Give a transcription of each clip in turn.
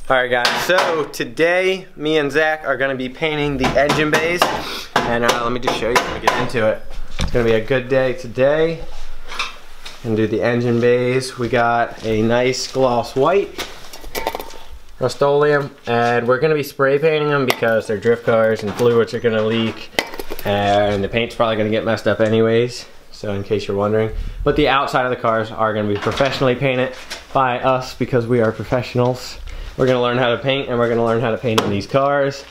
Alright guys, so today me and Zach are going to be painting the engine bays, and let me just show you how to get into it. It's going to be a good day today. And do the engine bays. We got a nice gloss white Rust-Oleum, and we're going to be spray painting them because they're drift cars and fluids are going to leak, and the paint's probably going to get messed up anyways, so in case you're wondering. But the outside of the cars are going to be professionally painted by us because we are professionals. We're going to learn how to paint, and we're going to learn how to paint in these cars.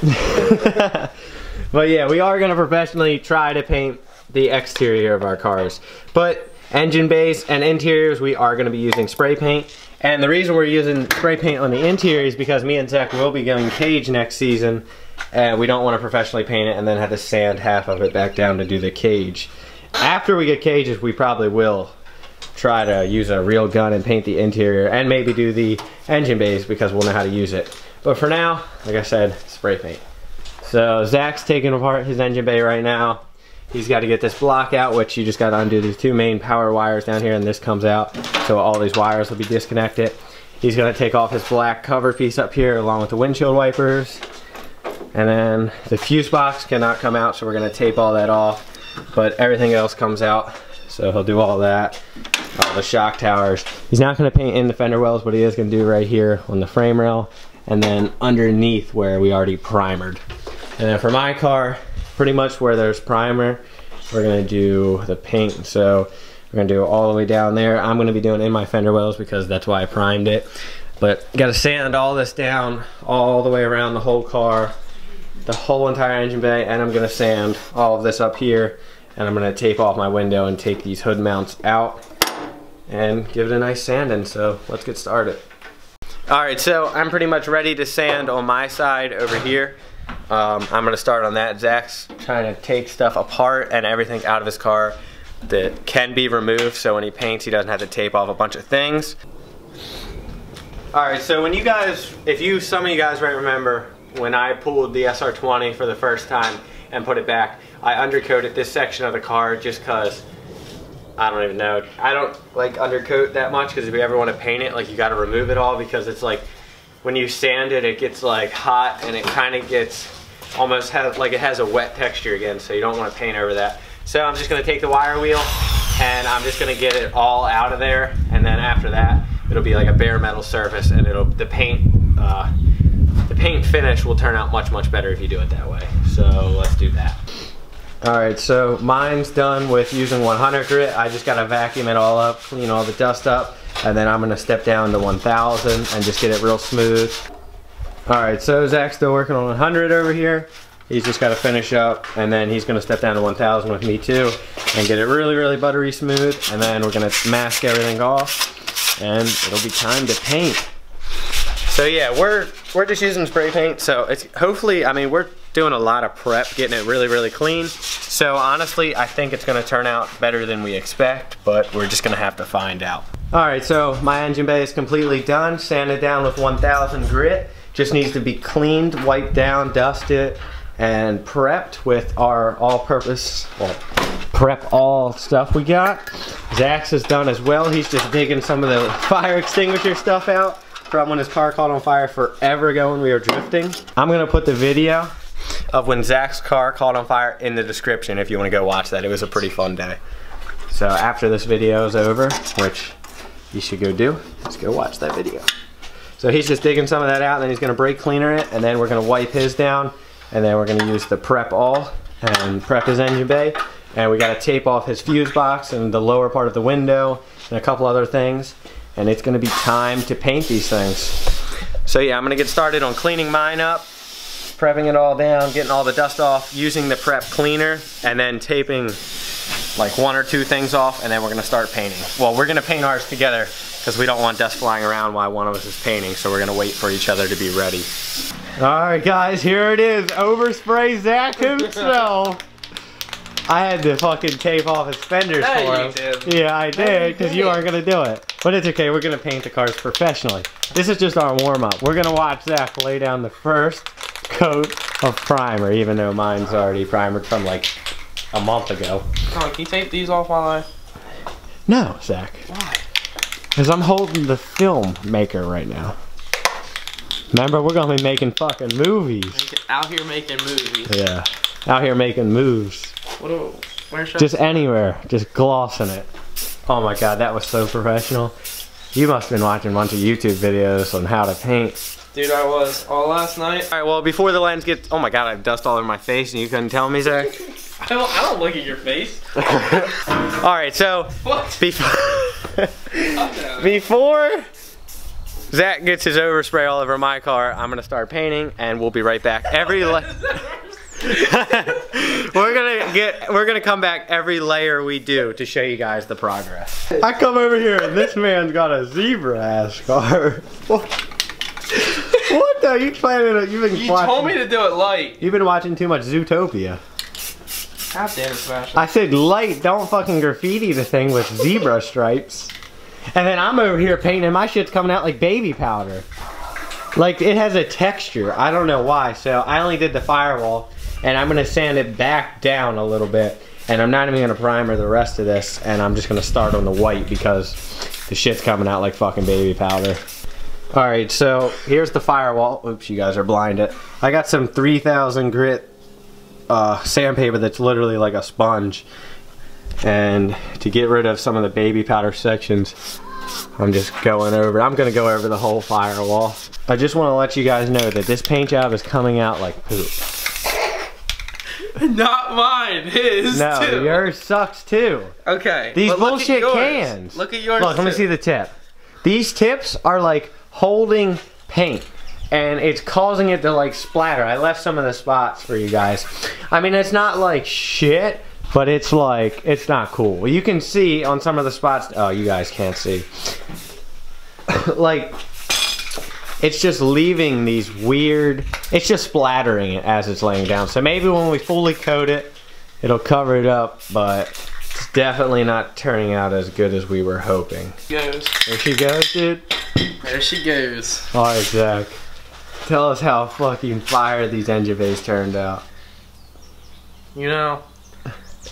But yeah, we are going to professionally try to paint the exterior of our cars. But engine bays and interiors, we are going to be using spray paint. And the reason we're using spray paint on the interior is because me and Zach will be going cage next season, and we don't want to professionally paint it and then have to sand half of it back down to do the cage. After we get cages, we probably will try to use a real gun and paint the interior and maybe do the engine bays because we'll know how to use it. But for now, like I said, spray paint. So Zach's taking apart his engine bay right now. He's got to get this block out, which you just got to undo these two main power wires down here, and this comes out, so all these wires will be disconnected. He's going to take off his black cover piece up here along with the windshield wipers, and then the fuse box cannot come out, so we're going to tape all that off, but everything else comes out, so he'll do all that. All the shock towers. He's not going to paint in the fender wells, but he is going to do right here on the frame rail, and then underneath where we already primered. And then for my car, pretty much where there's primer, we're going to do the paint. So we're going to do it all the way down there. I'm going to be doing it in my fender wells because that's why I primed it. But got to sand all this down all the way around the whole car, the whole entire engine bay, and I'm going to sand all of this up here, and I'm going to tape off my window and take these hood mounts out and give it a nice sanding. So let's get started. Alright, so I'm pretty much ready to sand on my side over here. I'm going to start on that. Zach's trying to take stuff apart and everything out of his car that can be removed, so when he paints he doesn't have to tape off a bunch of things. Alright, so when you guys, some of you guys might remember when I pulled the SR20 for the first time and put it back, I undercoated this section of the car just because I don't even know. I don't like undercoat that much because if you ever want to paint it, like, you got to remove it all because it's like when you sand it, it gets like hot and it kind of gets almost like it has a wet texture again, so you don't want to paint over that. So I'm just going to take the wire wheel and I'm just going to get it all out of there, and then after that it'll be like a bare metal surface, and the paint finish will turn out much better if you do it that way. So let's do that. Alright, so mine's done with using 100 grit. I just got to vacuum it all up, clean all the dust up, and then I'm going to step down to 1000 and just get it real smooth. Alright, so Zach's still working on 100 over here. He's just got to finish up, and then he's going to step down to 1000 with me too and get it really buttery smooth, and then we're going to mask everything off and it'll be time to paint. So yeah, we're just using spray paint, so it's hopefully, I mean, we're doing a lot of prep, getting it really clean. So honestly, I think it's going to turn out better than we expect, but we're just going to have to find out. Alright, so my engine bay is completely done, sanded down with 1000 grit. Just needs to be cleaned, wiped down, dusted, and prepped with our all-purpose, well, prep all stuff we got. Zach's is done as well. He's just digging some of the fire extinguisher stuff out from when his car caught on fire forever ago when we were drifting. I'm going to put the video of when Zach's car caught on fire in the description if you want to go watch that. It was a pretty fun day. So after this video is over, which you should go do, let's go watch that video. So he's just digging some of that out, and then he's going to brake cleaner it, and then we're going to wipe his down, and then we're going to use the prep all and prep his engine bay, and we got to tape off his fuse box and the lower part of the window and a couple other things, and it's going to be time to paint these things. So yeah, I'm going to get started on cleaning mine up, prepping it all down, getting all the dust off, using the prep cleaner, and then taping like 1 or 2 things off, and then we're going to start painting. Well, we're going to paint ours together because we don't want dust flying around while one of us is painting, so we're going to wait for each other to be ready. Alright guys, here it is. Overspray Zach himself. I had to fucking tape off his fenders for him. Yeah, I did, because you aren't going to do it. But it's okay, we're going to paint the cars professionally. This is just our warm-up. We're going to watch Zach lay down the first coat of primer, even though mine's already primered from like a month ago. Come on, can you tape these off while I... No, Zach. Why? Because I'm holding the film maker right now. Remember, we're gonna be making fucking movies. Out here making movies. Yeah. Out here making moves. Where should Just anywhere. Just glossing it. Oh my god, that was so professional. You must have been watching a bunch of YouTube videos on how to paint. Dude, I was all last night. Alright, well, before the lens gets... Oh my god, I have dust all over my face and you couldn't tell me, Zach? I don't look at your face. Alright, so... What? Before Zach gets his overspray all over my car, I'm gonna start painting and we'll be right back. We're gonna come back every layer we do to show you guys the progress. I come over here and this man's got a zebra ass car. What the? You planning? You told me to do it light. You've been watching too much Zootopia. God damn it, Sebastian. I said light, don't fucking graffiti the thing with zebra stripes. And then I'm over here painting and my shit's coming out like baby powder. Like it has a texture. I don't know why. So I only did the firewall and I'm gonna sand it back down a little bit. And I'm not even gonna primer the rest of this. And I'm just gonna start on the white because the shit's coming out like fucking baby powder. Alright, so here's the firewall. Oops, you guys are blinded. I got some 3000 grit sandpaper that's literally like a sponge. And to get rid of some of the baby powder sections, I'm just going over. I'm gonna go over the whole firewall. I just want to let you guys know that this paint job is coming out like poop. Not mine, his No, too. yours sucks too. Okay. These bullshit cans. Look at yours. Look, let me see the tip. These tips are like holding paint and it's causing it to like splatter. I left some of the spots for you guys. I mean, it's not like shit, but it's like, it's not cool. You can see on some of the spots, oh, you guys can't see. Like, it's just leaving these weird, it's just splattering it as it's laying down. So maybe when we fully coat it, it'll cover it up, but it's definitely not turning out as good as we were hoping. There she goes, dude. There she goes. Alright, Zach. Tell us how fucking fire these engine bays turned out. You know,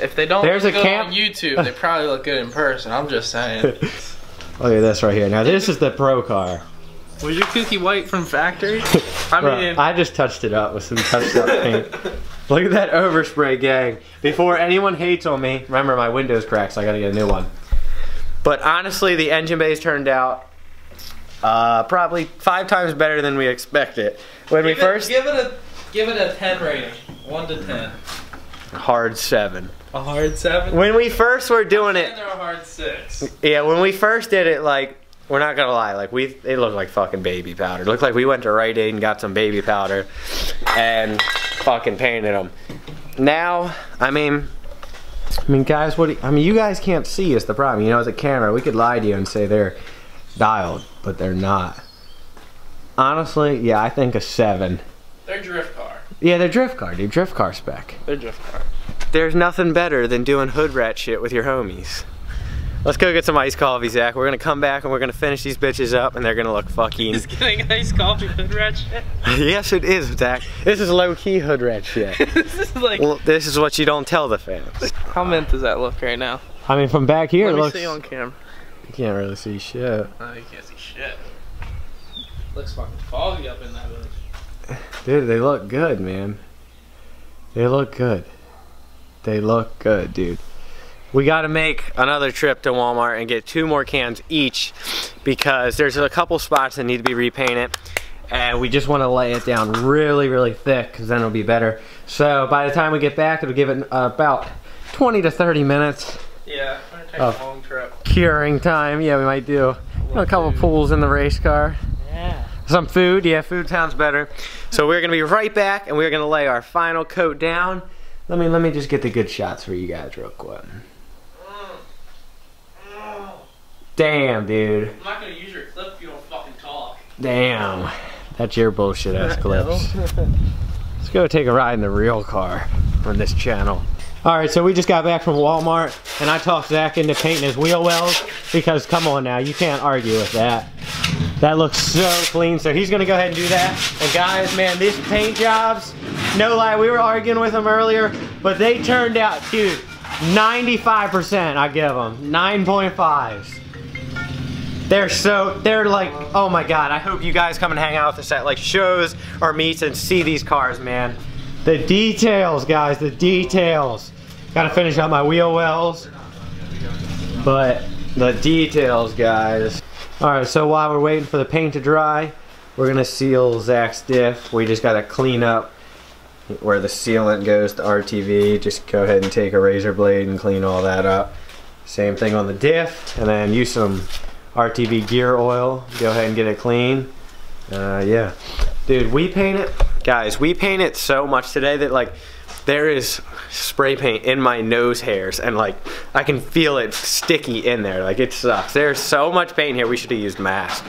if they don't look good on YouTube, they probably look good in person. I'm just saying. Look at this right here. Now this is the pro car. Was your cookie white from factory? I mean, I just touched it up with some touched up paint. Look at that overspray, gang. Before anyone hates on me, remember my window's cracked, so I gotta get a new one. But honestly, the engine bays turned out probably 5 times better than we expected. When we first give it a 10 rating, 1 to 10. Hard 7. A hard 7. When we first were doing it, they're a hard 6. Yeah, when we first did it, like, we're not gonna lie, like it looked like fucking baby powder. It looked like we went to Rite Aid and got some baby powder and fucking painted them. Now, I mean, guys, you guys can't see is the problem. You know, as a camera, we could lie to you and say they're dialed, but they're not. Honestly, yeah, I think a 7. They're drift car. Yeah, they're drift car, dude. Drift car spec. They're drift car. There's nothing better than doing hood rat shit with your homies. Let's go get some iced coffee, Zach. We're gonna come back and we're gonna finish these bitches up and they're gonna look fucking... Is getting iced coffee hood rat shit? Yes, it is, Zach. This is low-key hood rat shit. This is like... Well, this is what you don't tell the fans. How mint does that look right now? I mean, from back here, it looks... Let me see on camera. You can't really see shit. No, you can't see shit. Looks fucking foggy up in that bitch. Dude, they look good, man. They look good. They look good, dude. We gotta make another trip to Walmart and get 2 more cans each because there's a couple spots that need to be repainted and we just want to lay it down really, really thick because then it'll be better. So by the time we get back, it'll give it about 20 to 30 minutes. Yeah, we're gonna take a long trip. Curing time, yeah, we might do. A couple pools in the race car. Yeah. Some food, yeah, food sounds better. So we're gonna be right back and we're gonna lay our final coat down. Let me just get the good shots for you guys real quick. Damn, dude. I'm not gonna use your clip if you don't fucking talk. Damn. That's your bullshit ass clips. Let's go take a ride in the real car on this channel. Alright, so we just got back from Walmart and I talked Zach into painting his wheel wells because come on now, you can't argue with that. That looks so clean, so he's gonna go ahead and do that. And guys, man, these paint jobs, no lie, we were arguing with them earlier, but they turned out, dude, 95% I give them, 9.5s. They're like, oh my god, I hope you guys come and hang out with us at like shows or meets and see these cars, man. The details, guys, the details. Gotta finish up my wheel wells, but the details, guys. All right, so while we're waiting for the paint to dry, we're gonna seal Zach's diff. We just gotta clean up where the sealant goes to RTV. Just go ahead and take a razor blade and clean all that up. Same thing on the diff, and then use some RTV gear oil. Go ahead and get it clean. Yeah, dude, we painted, guys, we painted so much today that like there is spray paint in my nose hairs, and like I can feel it sticky in there. Like it sucks. There's so much paint here. We should have used mask.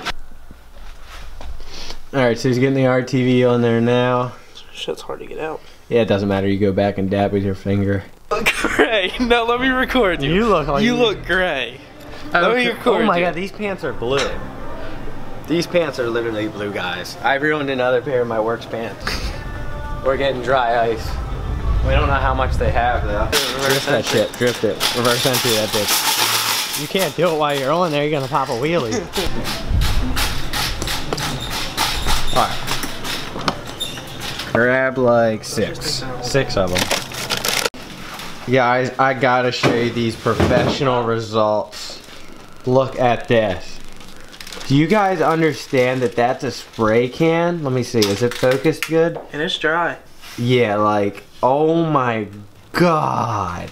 All right, so he's getting the RTV on there now. Shit's hard to get out. Yeah, it doesn't matter. You go back and dab with your finger. Look gray. No, let me record you. You look like you look gray. Let me record Oh my you. god, these pants are blue. These pants are literally blue, guys. I ruined another pair of my work's pants. We're getting dry ice. We don't know how much they have though. Drift that shit. Drift it. Reverse entry that bitch. You can't do it while you're on there. You're gonna pop a wheelie. Alright. Grab like six of them. Guys, I gotta show you these professional results. Look at this. Do you guys understand that that's a spray can? Let me see, is it focused good? And it's dry. Yeah, like, oh my god.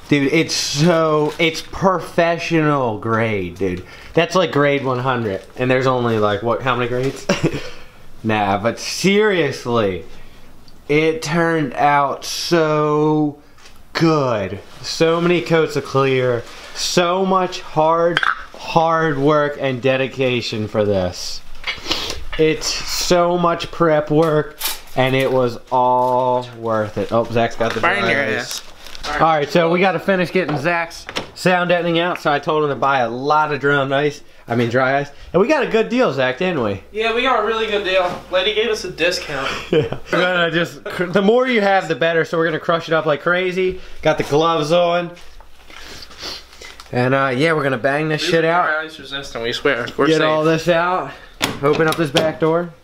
Dude, it's professional grade, dude. That's like grade 100. And there's only like, what, how many grades? Nah, but seriously, it turned out so good. So many coats of clear. So much hard work and dedication for this. It's so much prep work, and it was all worth it. Oh, Zach's got the Burn your dry ass. ice. Alright, so we got to finish getting Zach's sound deadening out, so I told him to buy a lot of dry ice. And we got a good deal, Zach, didn't we? Yeah, we got a really good deal. Lady gave us a discount. Yeah. We're gonna just, the more you have, the better, so we're gonna crush it up like crazy. Got the gloves on. And yeah, we're gonna bang this shit out. Ice resistant, we swear. We're Get safe. all this out. Open up this back door.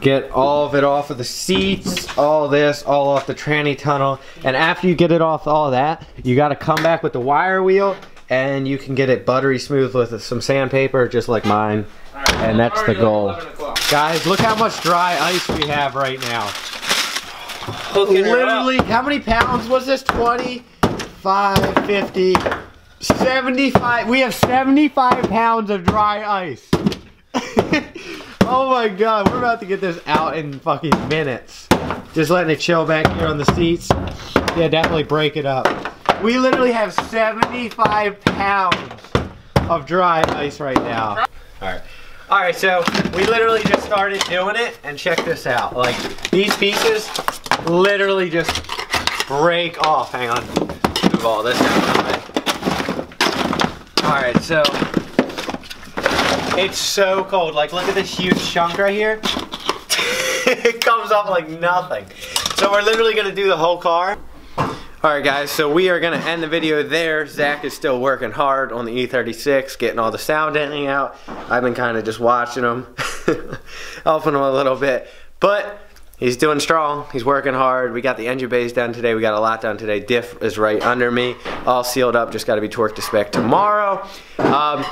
Get all of it off of the seats, all this, all off the tranny tunnel. And after you get it off all that, you gotta come back with the wire wheel, and you can get it buttery smooth with some sandpaper, just like mine. Right, and that's the goal. Guys, look how much dry ice we have right now. Literally, how many pounds was this? 25, 50, 75. We have 75 pounds of dry ice. Oh my god, we're about to get this out in fucking minutes. Just letting it chill back here on the seats. Yeah, definitely break it up. We literally have 75 pounds of dry ice right now. Alright, so we literally just started doing it, and check this out. Like, these pieces literally just break off. Hang on. Move all this out of the way. Alright, so it's so cold. Like, look at this huge chunk right here. It comes up like nothing. So we're literally gonna do the whole car. Alright guys, so we are going to end the video there. Zach is still working hard on the E36, getting all the sound deadening out. I've been kind of just watching him, helping him a little bit. But he's doing strong, he's working hard. We got the engine bays done today, we got a lot done today. Diff is right under me, all sealed up, just got to be torqued to spec tomorrow. A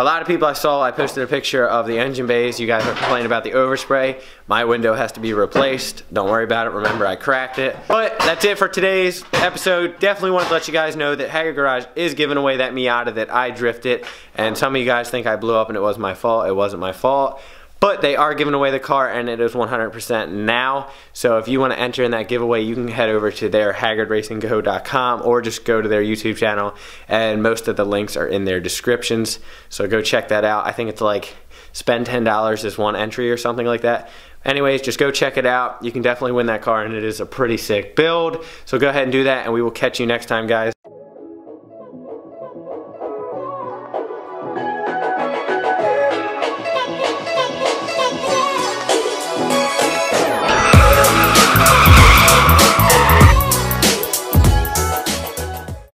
lot of people I posted a picture of the engine bays. You guys are complaining about the overspray. My window has to be replaced. Don't worry about it. Remember, I cracked it. But that's it for today's episode. Definitely wanted to let you guys know that Haggard Garage is giving away that Miata that I drifted. And some of you guys think I blew up and it was my fault. It wasn't my fault. But they are giving away the car, and it is 100% now. So if you want to enter in that giveaway, you can head over to their HaggardRacingGo.com or just go to their YouTube channel, and most of the links are in their descriptions. So go check that out. I think it's like spend $10 as one entry or something like that. Anyways, just go check it out. You can definitely win that car, and it is a pretty sick build. So go ahead and do that, and we will catch you next time, guys.